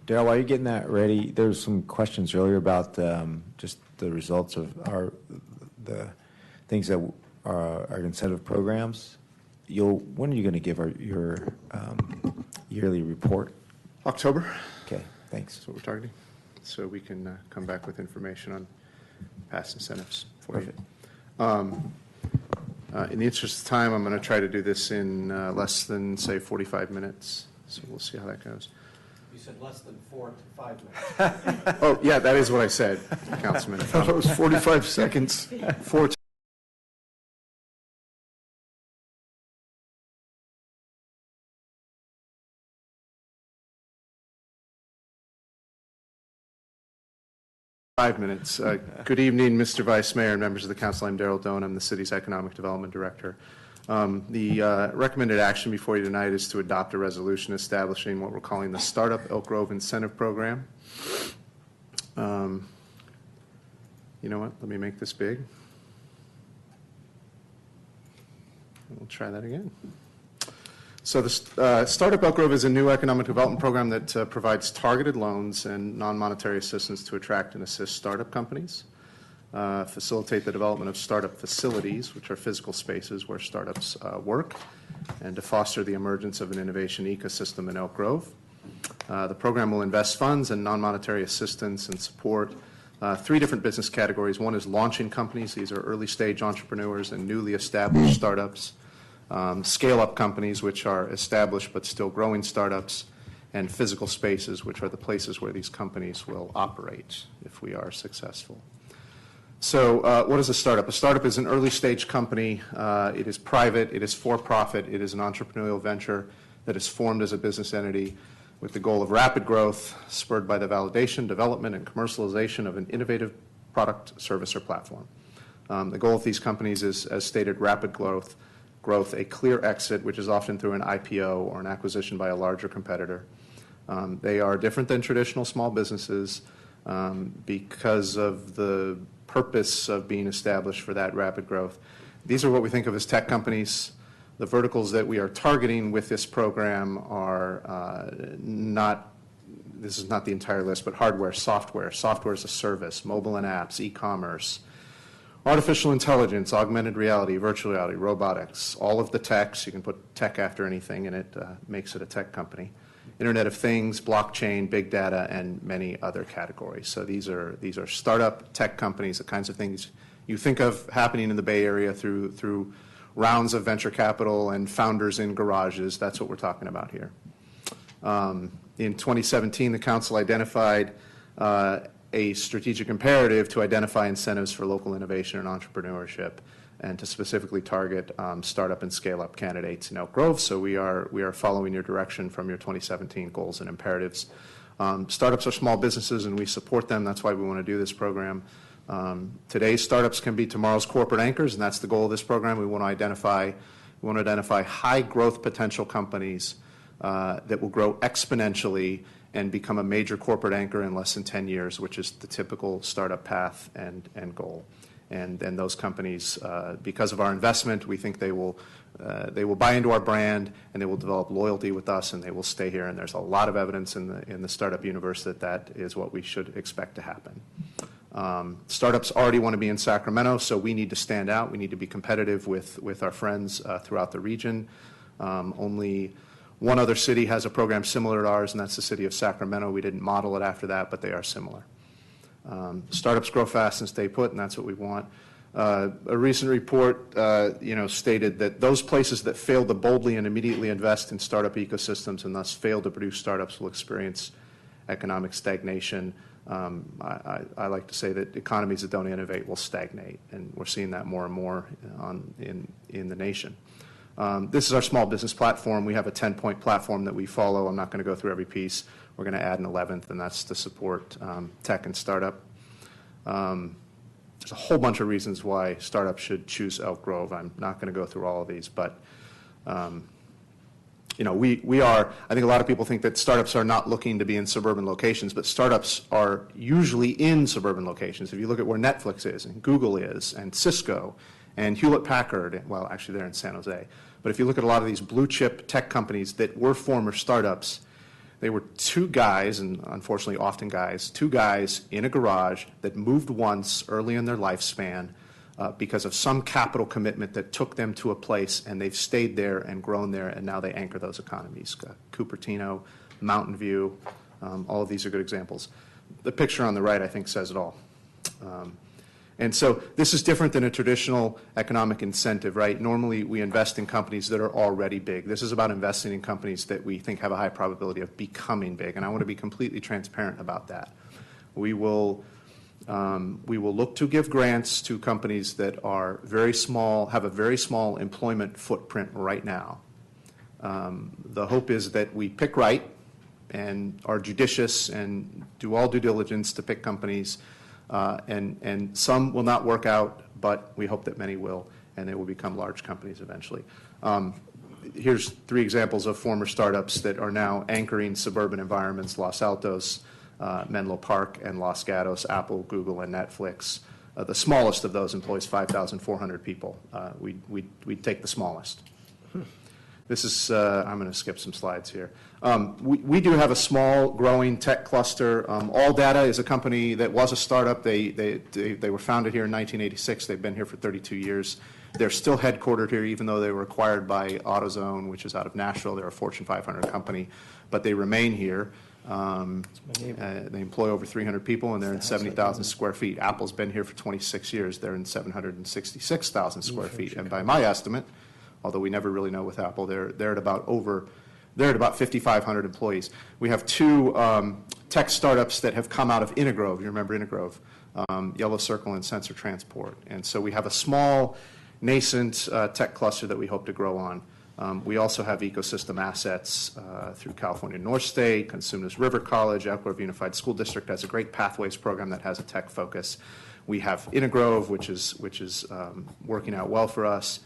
Darrell, while you're getting that ready, there was some questions earlier about just the results of the things that are our incentive programs. When are you going to give your yearly report? October. Okay, thanks. That's what we're targeting. So we can come back with information on past incentives for Perfect. you. In the interest of time, I'm going to try to do this in less than, say, 45 minutes. So we'll see how that goes. You said less than 4 to 5 minutes. Oh, yeah, that is what I said, Councilman. I thought it was 45 seconds. 4 to 5 minutes. Good evening, Mr. Vice Mayor and members of the Council. I'm Darrell Doan. I'm the city's Economic Development Director. The recommended action before you tonight is to adopt a resolution establishing what we're calling the Startup Elk Grove Incentive Program. You know what? Let me make this big. We'll try that again. So the Startup Elk Grove is a new economic development program that provides targeted loans and non-monetary assistance to attract and assist startup companies, facilitate the development of startup facilities, which are physical spaces where startups work, and to foster the emergence of an innovation ecosystem in Elk Grove. The program will invest funds and non-monetary assistance and support 3 different business categories. One is launching companies. These are early-stage entrepreneurs and newly established startups. Scale-up companies, which are established but still growing startups, and physical spaces, which are the places where these companies will operate if we are successful. So what is a startup? A startup is an early-stage company. It is private. It is for-profit. It is an entrepreneurial venture that is formed as a business entity with the goal of rapid growth, spurred by the validation, development, and commercialization of an innovative product, service, or platform. The goal of these companies is, as stated, rapid growth, a clear exit, which is often through an IPO or an acquisition by a larger competitor. They are different than traditional small businesses because of the purpose of being established for that rapid growth. These are what we think of as tech companies. The verticals that we are targeting with this program are this is not the entire list, but hardware, software as a service, mobile and apps, e-commerce, artificial intelligence, augmented reality, virtual reality, robotics, all of the techs. You can put tech after anything and it makes it a tech company. Internet of Things, blockchain, big data, and many other categories. So these are startup tech companies, the kinds of things you think of happening in the Bay Area through rounds of venture capital and founders in garages. That's what we're talking about here. In 2017, the council identified a strategic imperative to identify incentives for local innovation and entrepreneurship, and to specifically target startup and scale-up candidates in Elk Grove. So we are following your direction from your 2017 goals and imperatives. Startups are small businesses, and we support them. That's why we want to do this program. Today's startups can be tomorrow's corporate anchors, and that's the goal of this program. We want to identify high growth potential companies that will grow exponentially and become a major corporate anchor in less than 10 years, which is the typical startup path and goal. And those companies, because of our investment, we think they will buy into our brand, and they will develop loyalty with us, and they will stay here. And there's a lot of evidence in the startup universe that is what we should expect to happen. Startups already want to be in Sacramento, so we need to stand out. We need to be competitive with our friends throughout the region. Only one other city has a program similar to ours, and that's the city of Sacramento. We didn't model it after that, but they are similar. Startups grow fast and stay put, and that's what we want. A recent report stated that those places that fail to boldly and immediately invest in startup ecosystems and thus fail to produce startups will experience economic stagnation. I like to say that economies that don't innovate will stagnate, and we're seeing that more and more in the nation. This is our small business platform. We have a 10-point platform that we follow. I'm not going to go through every piece. We're going to add an 11th, and that's to support tech and startup. There's a whole bunch of reasons why startups should choose Elk Grove. I'm not going to go through all of these, but we are, I think a lot of people think that startups are not looking to be in suburban locations, but startups are usually in suburban locations. If you look at where Netflix is, and Google is, and Cisco, and Hewlett-Packard, well, actually they're in San Jose, but if you look at a lot of these blue chip tech companies that were former startups, They were two guys, and unfortunately often guys, two guys in a garage that moved once early in their lifespan because of some capital commitment that took them to a place, and they've stayed there and grown there, and now they anchor those economies. Cupertino, Mountain View, all of these are good examples. The picture on the right, I think, says it all. And so this is different than a traditional economic incentive, right? Normally, we invest in companies that are already big. This is about investing in companies that we think have a high probability of becoming big, and I want to be completely transparent about that. We will look to give grants to companies that are very small, have a very small employment footprint right now. The hope is that we pick right and are judicious and do all due diligence to pick companies. And some will not work out, but we hope that many will, and they will become large companies eventually. Here's three examples of former startups that are now anchoring suburban environments: Los Altos, Menlo Park, and Los Gatos, Apple, Google, and Netflix. The smallest of those employs 5,400 people. We'd take the smallest. This is, I'm going to skip some slides here. We do have a small growing tech cluster. All Data is a company that was a startup. They were founded here in 1986. They've been here for 32 years. They're still headquartered here, even though they were acquired by AutoZone, which is out of Nashville. They're a Fortune 500 company, but they remain here. They employ over 300 people, and they're in 70,000 square feet. Apple's been here for 26 years. They're in 766,000 square feet. And by my estimate, although we never really know with Apple, they're at about 5,500 employees. We have two tech startups that have come out of Intergrove. You remember Intergrove, Yellow Circle and Sensor Transport. And so we have a small, nascent tech cluster that we hope to grow on. We also have ecosystem assets through California North State, Consumnes River College, Elk Grove Unified School District has a great pathways program that has a tech focus. We have Intergrove, which is working out well for us.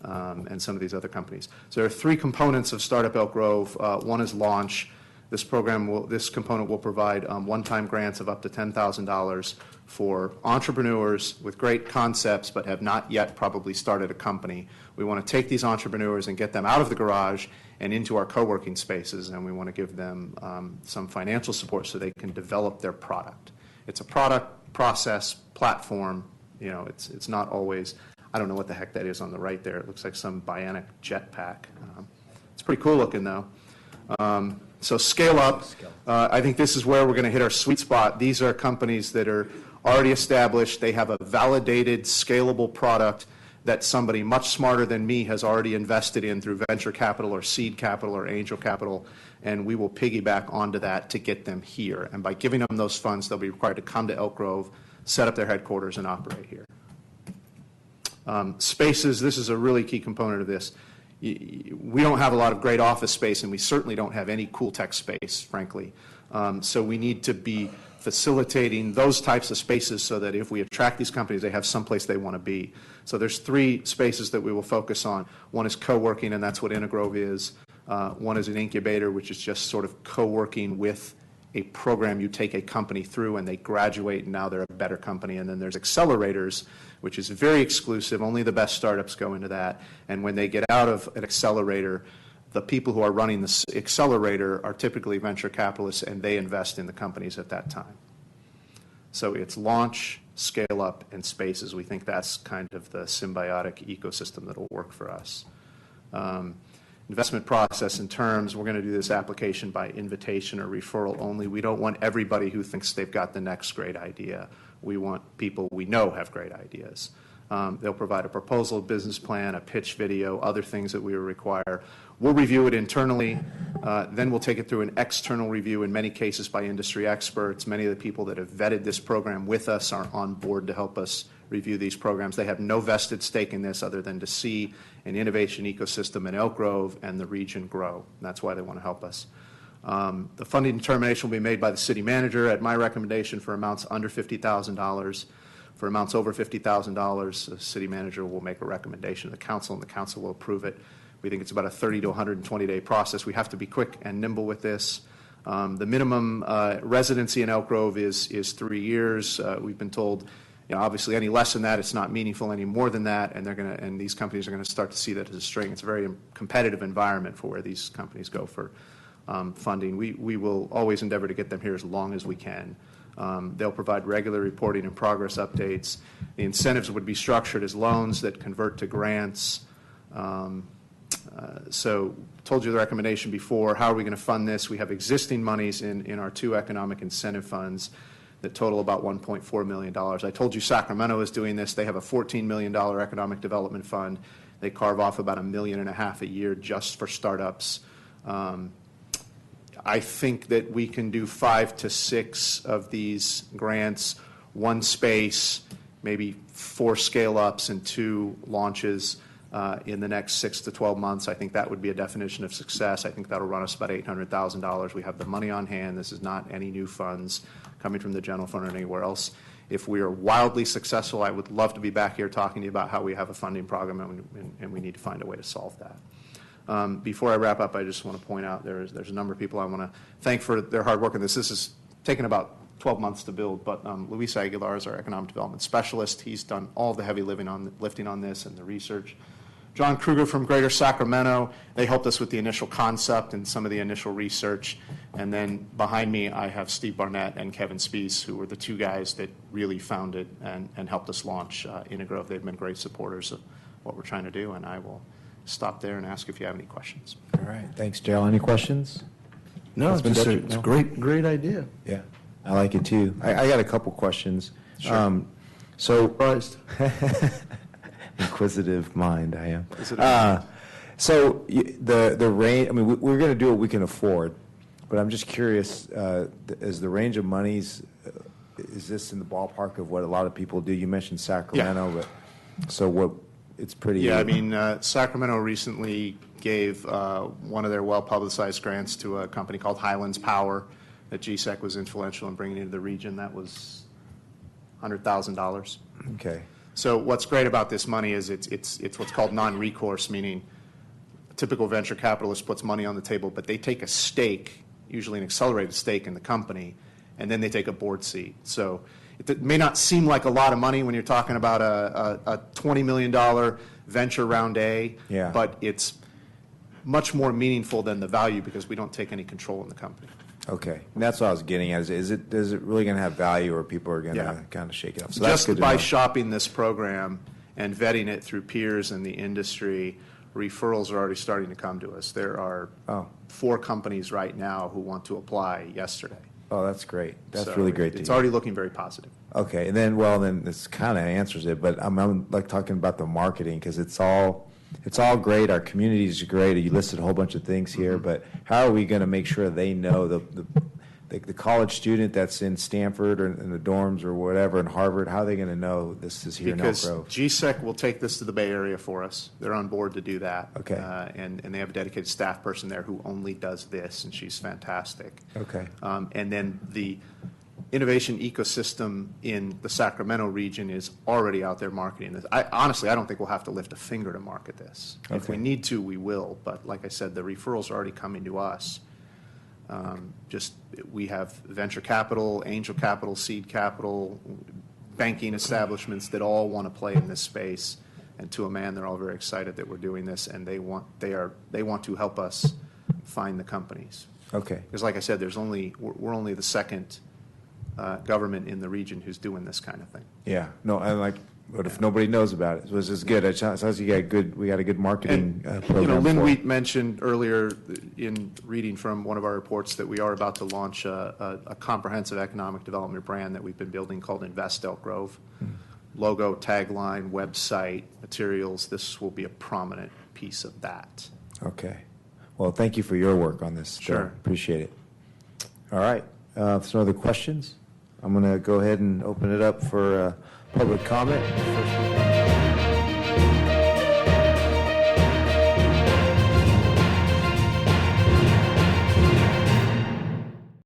And some of these other companies. So there are three components of Startup Elk Grove. One is launch. This component will provide one-time grants of up to $10,000 for entrepreneurs with great concepts but have not yet probably started a company. We want to take these entrepreneurs and get them out of the garage and into our co-working spaces, and we want to give them some financial support so they can develop their product. It's a product, process, platform. You know, it's not always. I don't know what the heck that is on the right there. It looks like some bionic jetpack. It's pretty cool looking, though. So scale up. I think this is where we're going to hit our sweet spot. These are companies that are already established. They have a validated, scalable product that somebody much smarter than me has already invested in through venture capital or seed capital or angel capital, and we will piggyback onto that to get them here. And by giving them those funds, they'll be required to come to Elk Grove, set up their headquarters, and operate here. Spaces, this is a really key component of this. We don't have a lot of great office space, and we certainly don't have any cool tech space, frankly. So we need to be facilitating those types of spaces so that if we attract these companies, they have someplace they want to be. So there's three spaces that we will focus on. One is co-working, and that's what Intergrove is. One is an incubator, which is just sort of co-working with a program you take a company through and they graduate and now they're a better company. And then there's accelerators, which is very exclusive. Only the best startups go into that. And when they get out of an accelerator, the people who are running the accelerator are typically venture capitalists, and they invest in the companies at that time. So it's launch, scale up, and spaces. We think that's kind of the symbiotic ecosystem that will work for us. Investment process and terms, we're going to do this application by invitation or referral only. We don't want everybody who thinks they've got the next great idea. We want people we know have great ideas. They'll provide a proposal, business plan, a pitch video, other things that we will require. We'll review it internally. Then we'll take it through an external review, in many cases by industry experts. Many of the people that have vetted this program with us are on board to help us review these programs. They have no vested stake in this other than to see an innovation ecosystem in Elk Grove and the region grow. And that's why they want to help us. The funding determination will be made by the city manager at my recommendation for amounts under $50,000. For amounts over $50,000, the city manager will make a recommendation to the council, and the council will approve it. We think it's about a 30 to 120-day process. We have to be quick and nimble with this. The minimum residency in Elk Grove is 3 years. We've been told, you know, obviously any less than that, it's not meaningful. Any more than that, and these companies are going to start to see that as a string. It's a very competitive environment for where these companies go for funding. We will always endeavor to get them here as long as we can. They'll provide regular reporting and progress updates. The incentives would be structured as loans that convert to grants. So told you the recommendation before. How are we going to fund this? We have existing monies in our 2 economic incentive funds that total about $1.4 million. I told you Sacramento is doing this. They have a $14 million economic development fund. They carve off about $1.5 million a year just for startups. I think that we can do 5 to 6 of these grants, 1 space, maybe 4 scale-ups and 2 launches in the next 6 to 12 months. I think that would be a definition of success. I think that'll run us about $800,000. We have the money on hand. This is not any new funds coming from the general fund or anywhere else. If we are wildly successful, I would love to be back here talking to you about how we have a funding program and we need to find a way to solve that. Before I wrap up, I just want to point out there's a number of people I want to thank for their hard work on this. This has taken about 12 months to build, but Luis Aguilar is our economic development specialist. He's done all the heavy lifting on this and the research. John Kruger from Greater Sacramento, they helped us with the initial concept and some of the initial research. And then behind me, I have Steve Barnett and Kevin Spees, who were the 2 guys that really found it and helped us launch Grove. They've been great supporters of what we're trying to do, and I will stop there and ask if you have any questions. All right. Thanks, Darrell. Any questions? No, it's a great idea. Yeah, I like it too. I got a couple questions. Sure. Surprised. Inquisitive mind, I am. So the range, I mean, we're going to do what we can afford, but I'm just curious, is the range of monies, is this in the ballpark of what a lot of people do? You mentioned Sacramento, but so what, it's pretty. Yeah, I mean, Sacramento recently gave one of their well-publicized grants to a company called Highlands Power that GSEC was influential in bringing into the region. That was $100,000. Okay. So what's great about this money is it's what's called non-recourse, meaning a typical venture capitalist puts money on the table, but they take a stake, usually an accelerated stake in the company, and then they take a board seat. So it may not seem like a lot of money when you're talking about a $20 million venture round A, yeah, but it's much more meaningful than the value because we don't take any control in the company. Okay, and that's what I was getting at. Is it really going to have value, or people are going to kind of shake it up? So that's good just to by know. shopping this program and vetting it through peers in the industry, referrals are already starting to come to us. There are 4 companies right now who want to apply yesterday. Oh, that's great. That's So really great to It's hear. already looking very positive. Okay, and then this kind of answers it, but I'm like talking about the marketing because it's all great. Our community is great. You listed a whole bunch of things here, but how are we going to make sure they know the college student that's in Stanford or in the dorms or whatever in Harvard? How are they going to know this is here Because in Elk Grove? GSEC will take this to the Bay Area for us. They're on board to do that. Okay. And they have a dedicated staff person there who only does this, and she's fantastic. Okay. And then the innovation ecosystem in the Sacramento region is already out there marketing this. Honestly, I don't think we'll have to lift a finger to market this. If we Okay. need to, we will. But like I said, the referrals are already coming to us. We have venture capital, angel capital, seed capital, banking establishments that all want to play in this space. And to a man, they're all very excited that we're doing this, and they want to help us find the companies. Okay. Because like I said, we're only the second government in the region who's doing this kind of thing. Yeah. No, but if nobody knows about it, this is good. It sounds like we got a good marketing program. Lynn for it. Wheat mentioned earlier in reading from one of our reports that we are about to launch a comprehensive economic development brand that we've been building called Invest Elk Grove. Logo, tagline, website, materials, this will be a prominent piece of that. Okay. Well, thank you for your work on this. Sure. Appreciate it. All right. If there's no other questions, I'm going to go ahead and open it up for public comment. First